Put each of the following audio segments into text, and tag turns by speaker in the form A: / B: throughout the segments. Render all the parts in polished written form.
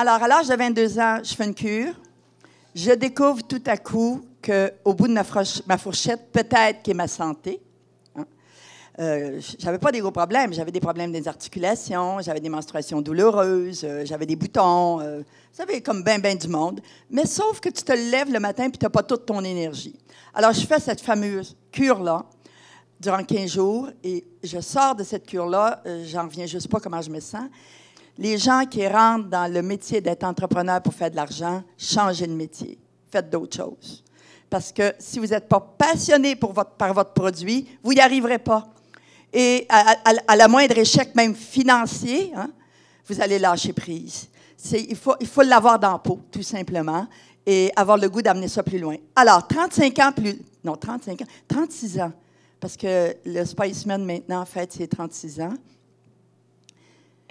A: Alors, à l'âge de 22 ans, je fais une cure. Je découvre tout à coup qu'au bout de ma fourchette, peut-être qu'est ma santé. Hein. J'avais pas des gros problèmes. J'avais des problèmes des articulations, j'avais des menstruations douloureuses, j'avais des boutons. Vous savez, comme ben du monde. Mais sauf que tu te lèves le matin et tu n'as pas toute ton énergie. Alors, je fais cette fameuse cure-là durant 15 jours et je sors de cette cure-là. J'en reviens juste pas comment je me sens. Les gens qui rentrent dans le métier d'être entrepreneur pour faire de l'argent, changez de métier. Faites d'autres choses. Parce que si vous n'êtes pas passionné par votre produit, vous n'y arriverez pas. Et à la moindre échec, même financier, hein, vous allez lâcher prise. Il faut l'avoir dans la peau, tout simplement, et avoir le goût d'amener ça plus loin. Alors, 36 ans, parce que le Spiceman, maintenant, fête ses 36 ans.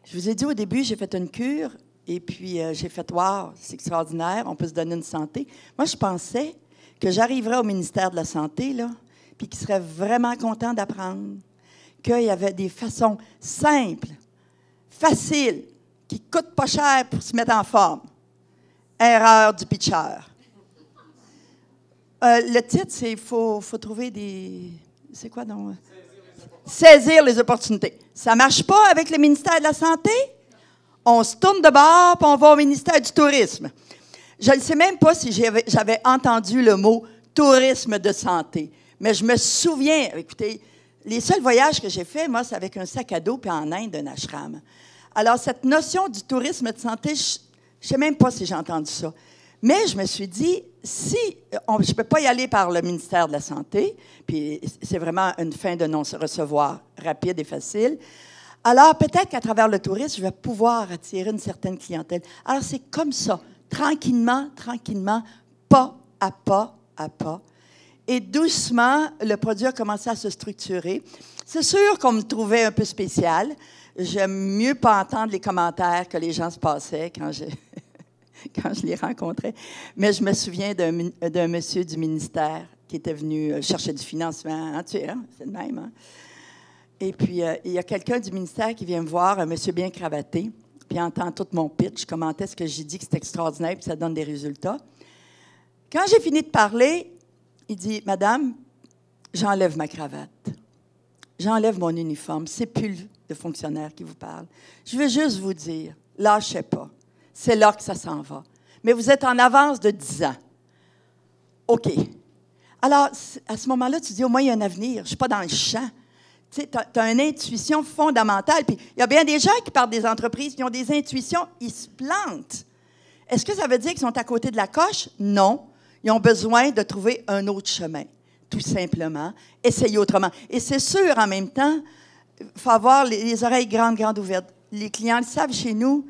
A: Je vous ai dit au début, j'ai fait une cure et puis j'ai fait « Wow, c'est extraordinaire, on peut se donner une santé ». Moi, je pensais que j'arriverais au ministère de la Santé, là, puis qu'ils seraient vraiment contents d'apprendre qu'il y avait des façons simples, faciles, qui ne coûtent pas cher pour se mettre en forme. Erreur du pitcher. Le titre, c'est « Il faut trouver des... » C'est quoi donc? Saisir les opportunités. Ça ne marche pas avec le ministère de la Santé? On se tourne de bord, puis on va au ministère du Tourisme. Je ne sais même pas si j'avais entendu le mot « tourisme de santé », mais je me souviens, écoutez, les seuls voyages que j'ai faits, moi, c'est avec un sac à dos puis en Inde, un ashram. Alors, cette notion du tourisme de santé, je ne sais même pas si j'ai entendu ça. Mais je me suis dit, si je ne peux pas y aller par le ministère de la Santé, puis c'est vraiment une fin de non-recevoir rapide et facile, alors peut-être qu'à travers le tourisme, je vais pouvoir attirer une certaine clientèle. Alors c'est comme ça, tranquillement, pas à pas. Et doucement, le produit a commencé à se structurer. C'est sûr qu'on me trouvait un peu spécial. J'aime mieux pas entendre les commentaires que les gens se passaient quand je les rencontrais. Mais je me souviens d'un monsieur du ministère qui était venu chercher du financement. Hein, c'est le même. Hein? Et puis, il y a quelqu'un du ministère qui vient me voir, un monsieur bien cravaté, puis il entend tout mon pitch, commentait ce que j'ai dit, que c'était extraordinaire, puis ça donne des résultats. Quand j'ai fini de parler, il dit, « Madame, j'enlève ma cravate. J'enlève mon uniforme. C'est plus le fonctionnaire qui vous parle. Je veux juste vous dire, lâchez pas. C'est là que ça s'en va. Mais vous êtes en avance de 10 ans. OK. Alors, à ce moment-là, tu dis, au moins, il y a un avenir. Je ne suis pas dans le champ. Tu sais, tu as une intuition fondamentale. Puis, il y a bien des gens qui partent des entreprises qui ont des intuitions, ils se plantent. Est-ce que ça veut dire qu'ils sont à côté de la coche? Non. Ils ont besoin de trouver un autre chemin, tout simplement. Essayer autrement. Et c'est sûr, en même temps, il faut avoir les oreilles grandes ouvertes. Les clients le savent chez nous.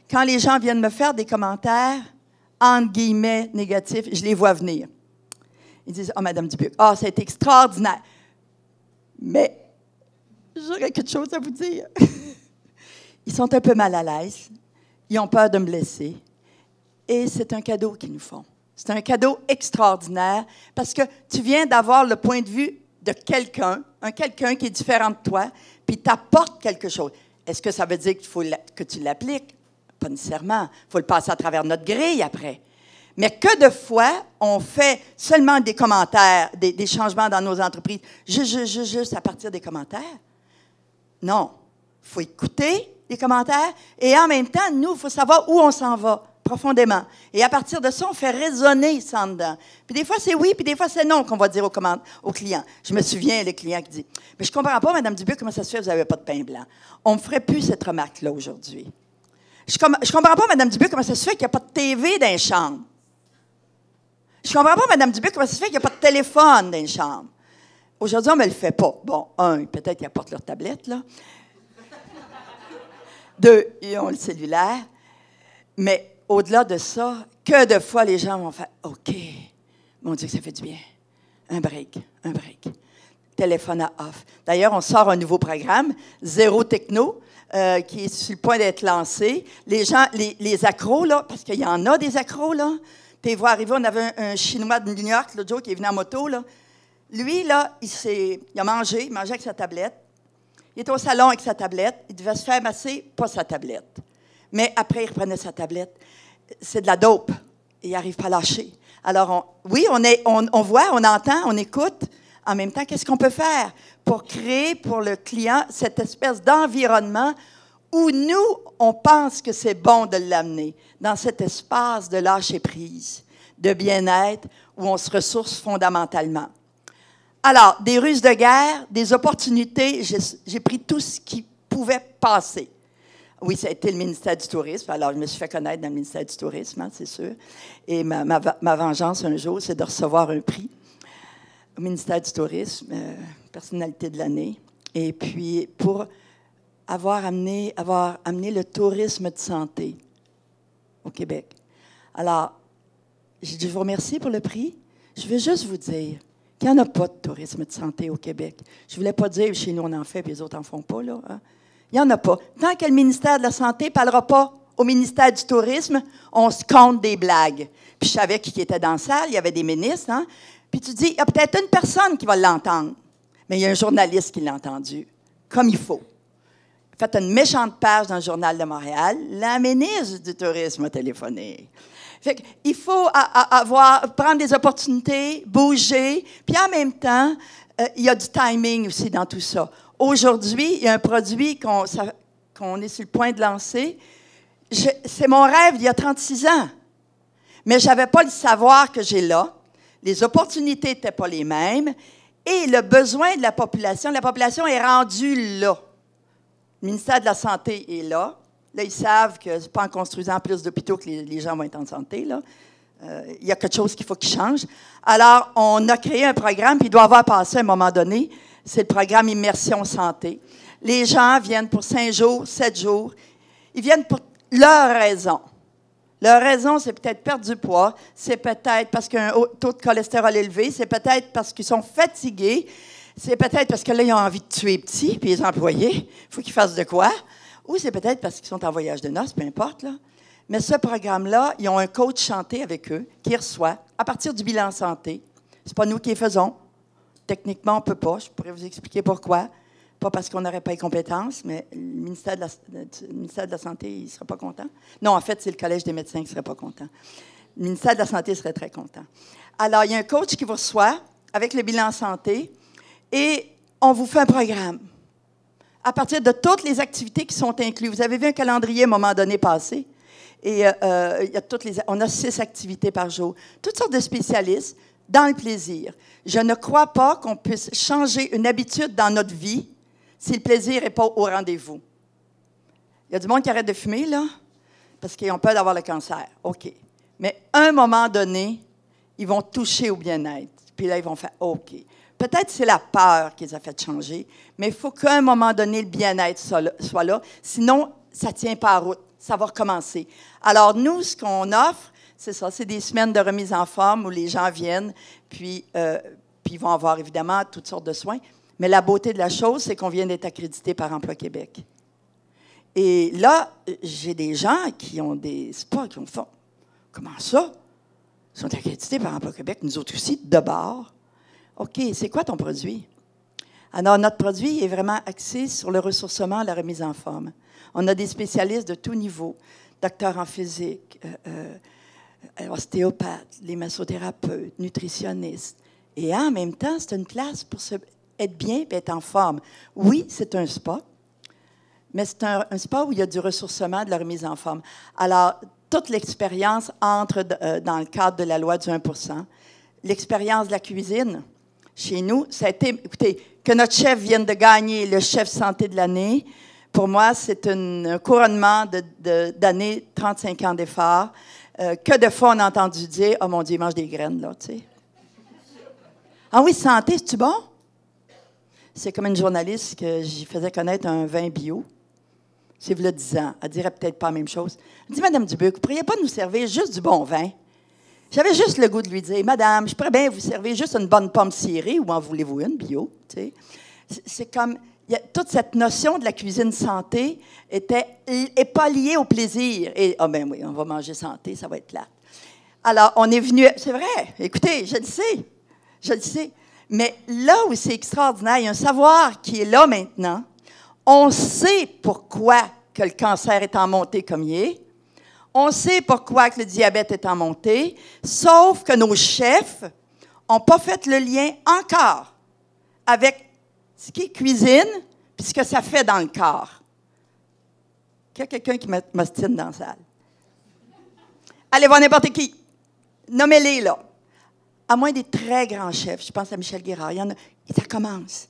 A: Quand les gens viennent me faire des commentaires, entre guillemets, négatifs, je les vois venir. Ils disent, « Oh, Madame Dubuc, ça a été extraordinaire. » Mais j'aurais quelque chose à vous dire. Ils sont un peu mal à l'aise. Ils ont peur de me laisser. Et c'est un cadeau qu'ils nous font. C'est un cadeau extraordinaire parce que tu viens d'avoir le point de vue de quelqu'un, quelqu'un qui est différent de toi, puis t'apporte quelque chose. Est-ce que ça veut dire qu'il faut que tu l'appliques? Pas nécessairement. Il faut le passer à travers notre grille après. Mais que de fois, on fait seulement des commentaires, des changements dans nos entreprises, juste à partir des commentaires? Non. Il faut écouter les commentaires et en même temps, nous, il faut savoir où on s'en va profondément. Et à partir de ça, on fait résonner ça en dedans. Puis des fois, c'est oui, puis des fois, c'est non qu'on va dire aux clients. Je me souviens, le client qui dit, « Mais je ne comprends pas, Mme Dubuc, comment ça se fait que vous n'avez pas de pain blanc? » On ne me ferait plus cette remarque-là aujourd'hui. Je ne comprends pas, Mme Dubuc, comment ça se fait qu'il n'y a pas de TV dans les chambres. Je ne comprends pas, Mme Dubuc, comment ça se fait qu'il n'y a pas de téléphone dans les chambres. Aujourd'hui, on ne me le fait pas. Bon, peut-être qu'ils apportent leur tablette, là. 2, ils ont le cellulaire. Mais au-delà de ça, que de fois les gens vont faire « OK, mon Dieu, que ça fait du bien. Un break. Téléphone à off. » D'ailleurs, on sort un nouveau programme, Zéro Techno, qui est sur le point d'être lancé. Les gens, les accros, là, parce qu'il y en a des accros, là. Tu les vois arriver, on avait un Chinois de New York, l'autre jour, qui est venu en moto, là. Lui, là, il a mangé, il mangeait avec sa tablette. Il était au salon avec sa tablette. Il devait se faire masser, pas sa tablette. Mais après, il reprenait sa tablette. C'est de la dope. Il n'arrive pas à lâcher. Alors, on voit, on entend, on écoute. En même temps, qu'est-ce qu'on peut faire pour créer pour le client cette espèce d'environnement où nous, on pense que c'est bon de l'amener dans cet espace de lâcher-prise, de bien-être, où on se ressource fondamentalement. Alors, des ruses de guerre, des opportunités, j'ai pris tout ce qui pouvait passer. Oui, ça a été le ministère du Tourisme. Alors, je me suis fait connaître dans le ministère du Tourisme, hein, c'est sûr. Et ma vengeance, un jour, c'est de recevoir un prix au ministère du Tourisme, personnalité de l'année. Et puis, pour avoir amené le tourisme de santé au Québec. Alors, je vous remercie pour le prix. Je veux juste vous dire qu'il n'y en a pas de tourisme de santé au Québec. Je ne voulais pas dire chez nous on en fait, puis les autres n'en font pas, là. Hein? Il n'y en a pas. Tant que le ministère de la Santé ne parlera pas au ministère du Tourisme, on se compte des blagues. Puis je savais qui était dans la salle, il y avait des ministres, hein? Puis tu dis, il y a peut-être une personne qui va l'entendre, mais il y a un journaliste qui l'a entendu, comme il faut. Faites une méchante page dans le Journal de Montréal, la ministre du Tourisme a téléphoné. Fait qu'il faut prendre des opportunités, bouger, puis en même temps, il y a du timing aussi dans tout ça. Aujourd'hui, il y a un produit qu'on est sur le point de lancer. C'est mon rêve d'il y a 36 ans. Mais je n'avais pas le savoir que j'ai là. Les opportunités n'étaient pas les mêmes. Et le besoin de la population est rendue là. Le ministère de la Santé est là. Là, ils savent que ce n'est pas en construisant plus d'hôpitaux que les gens vont être en santé, là. Il y a quelque chose qu'il faut qu'il change. Alors, on a créé un programme, puis il doit avoir passé à un moment donné. C'est le programme Immersion Santé. Les gens viennent pour 5 jours, 7 jours. Ils viennent pour leur raison. Leur raison, c'est peut-être perdre du poids, c'est peut-être parce qu'il y a un taux de cholestérol élevé, c'est peut-être parce qu'ils sont fatigués, c'est peut-être parce que là, ils ont envie de tuer les petits, puis les employés, il faut qu'ils fassent de quoi. Ou c'est peut-être parce qu'ils sont en voyage de noces, peu importe, là. Mais ce programme-là, ils ont un coach santé avec eux qui reçoit à partir du bilan santé. C'est pas nous qui les faisons. Techniquement, on ne peut pas. Je pourrais vous expliquer pourquoi. Pas parce qu'on n'aurait pas les compétences, mais le ministère de la Santé, il ne serait pas content. Non, en fait, c'est le Collège des médecins qui ne serait pas content. Le ministère de la Santé serait très content. Alors, il y a un coach qui vous reçoit avec le bilan santé et on vous fait un programme à partir de toutes les activités qui sont incluses. Vous avez vu un calendrier à un moment donné passé. Et on a 6 activités par jour. Toutes sortes de spécialistes dans le plaisir. Je ne crois pas qu'on puisse changer une habitude dans notre vie si le plaisir n'est pas au rendez-vous. Il y a du monde qui arrête de fumer, là, parce qu'ils ont peur d'avoir le cancer. OK. Mais à un moment donné, ils vont toucher au bien-être. Puis là, ils vont faire OK. Peut-être c'est la peur qui les a fait changer, mais il faut qu'à un moment donné, le bien-être soit là. Sinon, ça ne tient pas à route. Ça va recommencer. Alors, nous, ce qu'on offre, c'est ça, c'est des semaines de remise en forme où les gens viennent, puis ils vont avoir évidemment toutes sortes de soins. Mais la beauté de la chose, c'est qu'on vient d'être accrédité par Emploi Québec. Et là, j'ai des gens qui ont des spas, qui ont fait « Comment ça? Ils sont accrédités par Emploi Québec, nous autres aussi, de bord. OK, c'est quoi ton produit? » Alors, notre produit est vraiment axé sur le ressourcement, la remise en forme. On a des spécialistes de tout niveau, docteurs en physique, ostéopathes, les massothérapeutes, nutritionnistes. Et en même temps, c'est une place pour être bien et être en forme. Oui, c'est un spa, mais c'est un spa où il y a du ressourcement, de la remise en forme. Alors, toute l'expérience entre dans le cadre de la loi du 1 %. L'expérience de la cuisine, chez nous, ça a été, écoutez, que notre chef vienne de gagner le chef santé de l'année, pour moi, c'est un couronnement d'années, 35 ans d'efforts. Que de fois on a entendu dire « Oh mon Dieu, il mange des graines, là, tu sais. » Ah oui, santé, c'est-tu bon? C'est comme une journaliste que j'y faisais connaître un vin bio. C'est v'là 10 ans. Elle dirait peut-être pas la même chose. Elle dit « Madame Dubuc, vous ne pourriez pas nous servir juste du bon vin? » J'avais juste le goût de lui dire « Madame, je pourrais bien vous servir juste une bonne pomme cirée, ou en voulez-vous une, bio? » Tu sais. C'est comme... toute cette notion de la cuisine santé n'est pas liée au plaisir. Et, ben oui, on va manger santé, ça va être plate. Alors, on est venu... C'est vrai, écoutez, je le sais. Mais là où c'est extraordinaire, il y a un savoir qui est là maintenant. On sait pourquoi que le cancer est en montée comme il est. On sait pourquoi que le diabète est en montée, sauf que nos chefs n'ont pas fait le lien encore avec ce qui est cuisine et ce que ça fait dans le corps. Il y a quelqu'un qui m'ostine dans la salle. Allez voir n'importe qui. Nommez-les, là. À moins des très grands chefs. Je pense à Michel Guérard. Il y en a, et ça commence.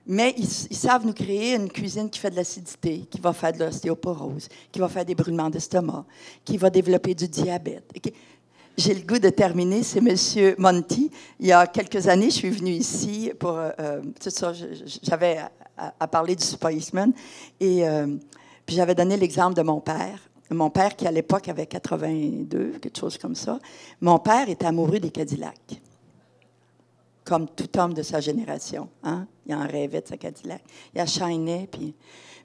A: Mais ils savent nous créer une cuisine qui fait de l'acidité, qui va faire de l'ostéoporose, qui va faire des brûlements d'estomac, qui va développer du diabète. J'ai le goût de terminer. C'est M. Monti. Il y a quelques années, je suis venue ici pour... c'est ça, j'avais à parler du Spiceman. Et puis j'avais donné l'exemple de mon père. Mon père, qui à l'époque avait 82, quelque chose comme ça. Mon père était amoureux des Cadillacs. Comme tout homme de sa génération. Hein? Il en rêvait de sa Cadillac. Il a shiné, puis...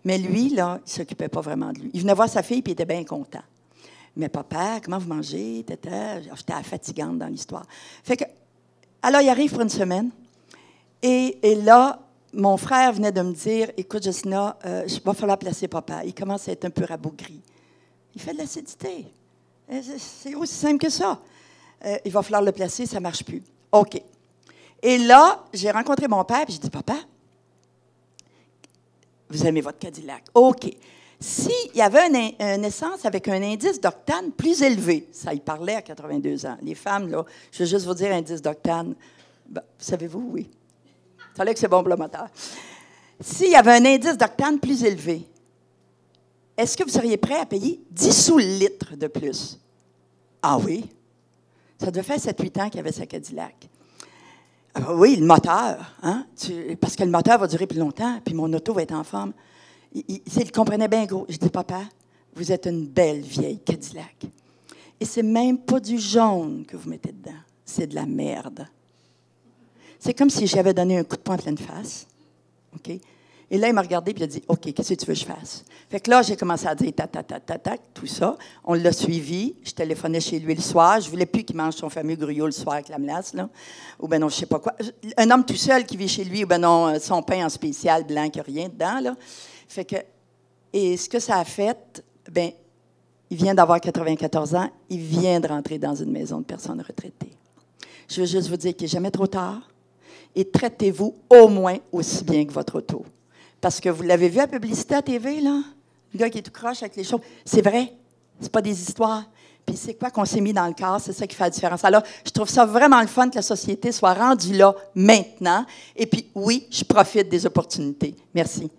A: Mais lui, là, il ne s'occupait pas vraiment de lui. Il venait voir sa fille, puis il était bien content. Mais papa, comment vous mangez? J'étais fatigante dans l'histoire. Fait que, alors, il arrive pour une semaine. Et là, mon frère venait de me dire, écoute, Jessina, il va falloir placer papa. Il commence à être un peu rabougri. Il fait de l'acidité. C'est aussi simple que ça. Il va falloir le placer, ça ne marche plus. OK. Et là, j'ai rencontré mon père, et j'ai dit, papa, vous aimez votre Cadillac? OK. S'il y avait une essence avec un indice d'octane plus élevé, ça y parlait à 82 ans. Les femmes, là, je veux juste vous dire, indice d'octane, ben, savez-vous, oui. Ça a l'air que c'est bon pour le moteur. S'il y avait un indice d'octane plus élevé, est-ce que vous seriez prêt à payer 10 sous le litre de plus? Ah oui? Ça devait faire 7-8 ans qu'il y avait sa Cadillac. Oui, le moteur, hein? Parce que le moteur va durer plus longtemps, puis mon auto va être en forme. Il comprenait bien gros. Je dis, papa, vous êtes une belle vieille Cadillac. Et c'est même pas du jaune que vous mettez dedans. C'est de la merde. C'est comme si j'avais donné un coup de poing en pleine face. OK? Et là, il m'a regardé et il a dit, OK, qu'est-ce que tu veux que je fasse? Fait que là, j'ai commencé à dire tac, tout ça. On l'a suivi. Je téléphonais chez lui le soir. Je ne voulais plus qu'il mange son fameux gruyot le soir avec la melasse, là. Ou ben non, je ne sais pas quoi. Un homme tout seul qui vit chez lui, ou ben non, son pain en spécial blanc qui n'a rien dedans, là. Fait que, et ce que ça a fait, ben, il vient d'avoir 94 ans. Il vient de rentrer dans une maison de personnes retraitées. Je veux juste vous dire qu'il n'est jamais trop tard. Et traitez-vous au moins aussi bien que votre auto. Parce que vous l'avez vu à la publicité à TV, là? Le gars qui est tout croche avec les choses. C'est vrai. C'est pas des histoires. Puis c'est quoi qu'on s'est mis dans le corps? C'est ça qui fait la différence. Alors, je trouve ça vraiment le fun que la société soit rendue là maintenant. Et puis, oui, je profite des opportunités. Merci.